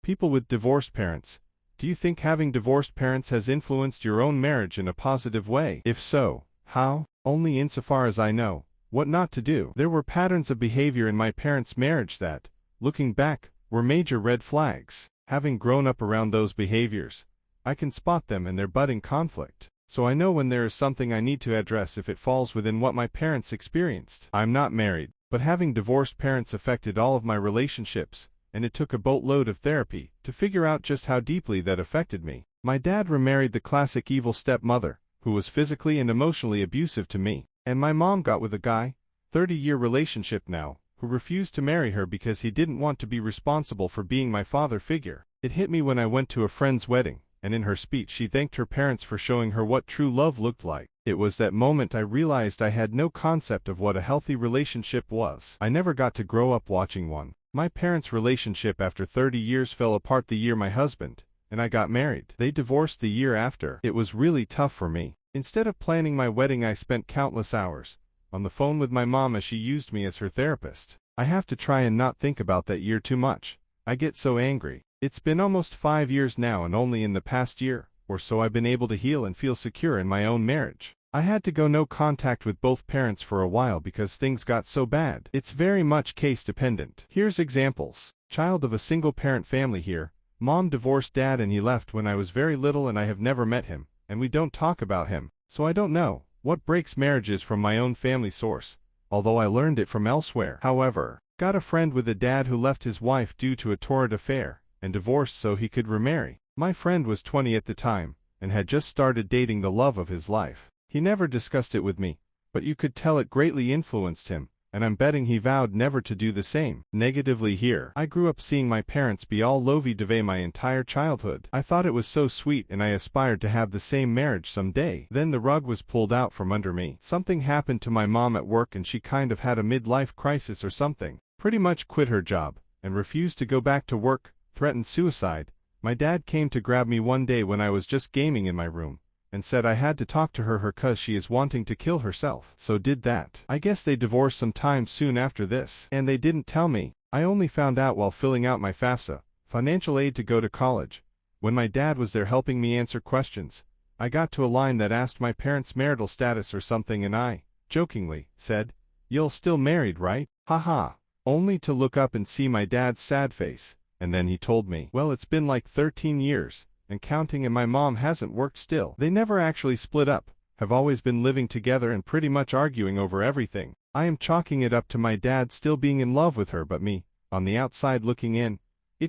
People with divorced parents. Do you think having divorced parents has influenced your own marriage in a positive way? If so, how? Only insofar as I know what not to do. There were patterns of behavior in my parents' marriage that, looking back, were major red flags. Having grown up around those behaviors, I can spot them and their budding conflict. So I know when there is something I need to address if it falls within what my parents experienced. I'm not married, but having divorced parents affected all of my relationships, and it took a boatload of therapy to figure out just how deeply that affected me. My dad remarried the classic evil stepmother, who was physically and emotionally abusive to me, and my mom got with a guy, 30-year relationship now, who refused to marry her because he didn't want to be responsible for being my father figure. It hit me when I went to a friend's wedding, and in her speech she thanked her parents for showing her what true love looked like. It was that moment I realized I had no concept of what a healthy relationship was. I never got to grow up watching one. My parents' relationship after 30 years fell apart the year my husband and I got married. They divorced the year after. It was really tough for me. Instead of planning my wedding, I spent countless hours on the phone with my mom as she used me as her therapist. I have to try and not think about that year too much. I get so angry. It's been almost 5 years now, and only in the past year or so I've been able to heal and feel secure in my own marriage. I had to go no contact with both parents for a while because things got so bad. It's very much case dependent. Here's examples. Child of a single parent family here. Mom divorced dad and he left when I was very little, and I have never met him, and we don't talk about him. So I don't know what breaks marriages from my own family source, although I learned it from elsewhere. However, got a friend with a dad who left his wife due to a torrid affair and divorced so he could remarry. My friend was 20 at the time and had just started dating the love of his life. He never discussed it with me, but you could tell it greatly influenced him, and I'm betting he vowed never to do the same. Negatively here, I grew up seeing my parents be all lovey-dovey my entire childhood. I thought it was so sweet and I aspired to have the same marriage someday. Then the rug was pulled out from under me. Something happened to my mom at work and she kind of had a midlife crisis or something. Pretty much quit her job and refused to go back to work, threatened suicide. My dad came to grab me one day when I was just gaming in my room and said I had to talk to her cause she is wanting to kill herself. So did that. I guess they divorced sometime soon after this. And they didn't tell me. I only found out while filling out my FAFSA, financial aid to go to college. When my dad was there helping me answer questions, I got to a line that asked my parents' marital status or something, and I, jokingly, said, "You're still married, right?" Haha. Only to look up and see my dad's sad face. And then he told me, well, it's been like 13 years. And counting, and my mom hasn't worked still. They never actually split up, have always been living together and pretty much arguing over everything. I am chalking it up to my dad still being in love with her, but me, on the outside looking in,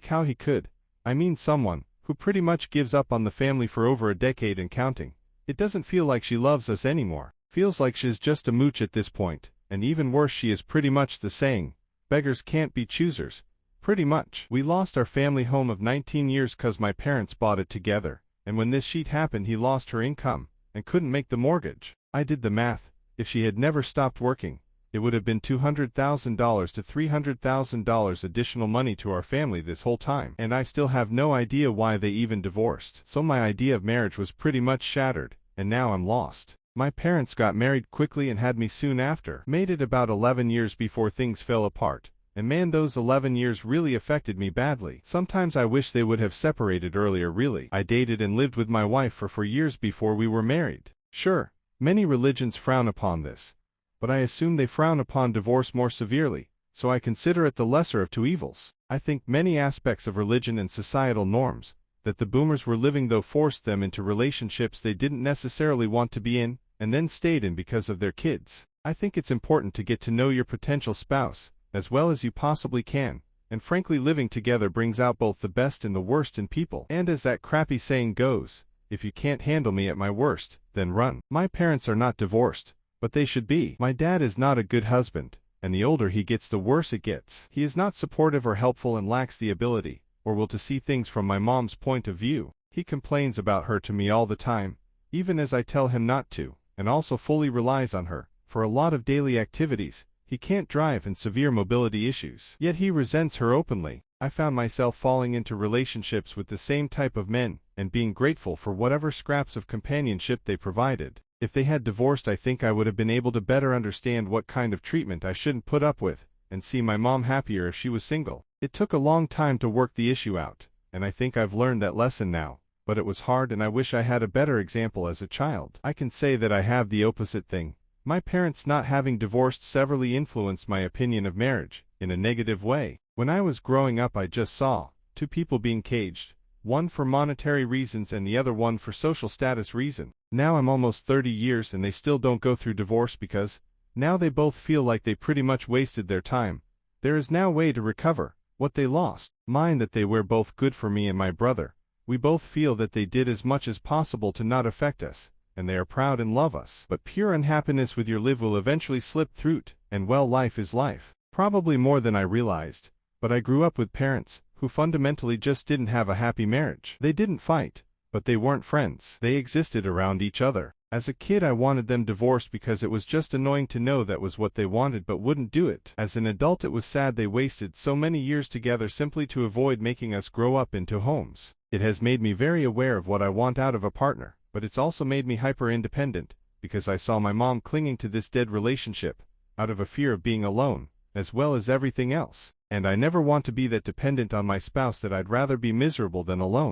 how he could. I mean, someone who pretty much gives up on the family for over a decade and counting. It doesn't feel like she loves us anymore. Feels like she's just a mooch at this point, and even worse, she is pretty much the saying, beggars can't be choosers. Pretty much. We lost our family home of 19 years cause my parents bought it together, and when this sheet happened he lost her income, and couldn't make the mortgage. I did the math. If she had never stopped working, it would have been $200,000 to $300,000 additional money to our family this whole time. And I still have no idea why they even divorced. So my idea of marriage was pretty much shattered, and now I'm lost. My parents got married quickly and had me soon after. Made it about 11 years before things fell apart. And man, those 11 years really affected me badly. Sometimes I wish they would have separated earlier, really. I dated and lived with my wife for 4 years before we were married. Sure, many religions frown upon this, but I assume they frown upon divorce more severely, so I consider it the lesser of two evils. I think many aspects of religion and societal norms that the boomers were living though forced them into relationships they didn't necessarily want to be in, and then stayed in because of their kids. I think it's important to get to know your potential spouse as well as you possibly can, and frankly living together brings out both the best and the worst in people. And as that crappy saying goes, if you can't handle me at my worst, then run. My parents are not divorced, but they should be. My dad is not a good husband, and the older he gets the worse it gets. He is not supportive or helpful and lacks the ability or will to see things from my mom's point of view. He complains about her to me all the time, even as I tell him not to, and also fully relies on her for a lot of daily activities. He can't drive and severe mobility issues. Yet he resents her openly. I found myself falling into relationships with the same type of men, and being grateful for whatever scraps of companionship they provided. If they had divorced, I think I would have been able to better understand what kind of treatment I shouldn't put up with, and see my mom happier if she was single. It took a long time to work the issue out, and I think I've learned that lesson now, but it was hard and I wish I had a better example as a child. I can say that I have the opposite thing. My parents not having divorced severely influenced my opinion of marriage, in a negative way. When I was growing up I just saw two people being caged, one for monetary reasons and the other one for social status reason. Now I'm almost 30 years and they still don't go through divorce because, now they both feel like they pretty much wasted their time. There is now a way to recover what they lost. Mind that they were both good for me and my brother. We both feel that they did as much as possible to not affect us, and they are proud and love us. But pure unhappiness with your live will eventually slip through, and well, life is life. Probably more than I realized, but I grew up with parents who fundamentally just didn't have a happy marriage. They didn't fight, but they weren't friends. They existed around each other. As a kid I wanted them divorced because it was just annoying to know that was what they wanted but wouldn't do it. As an adult it was sad they wasted so many years together simply to avoid making us grow up into homes. It has made me very aware of what I want out of a partner, but it's also made me hyper-independent, because I saw my mom clinging to this dead relationship, out of a fear of being alone, as well as everything else. And I never want to be that dependent on my spouse that I'd rather be miserable than alone.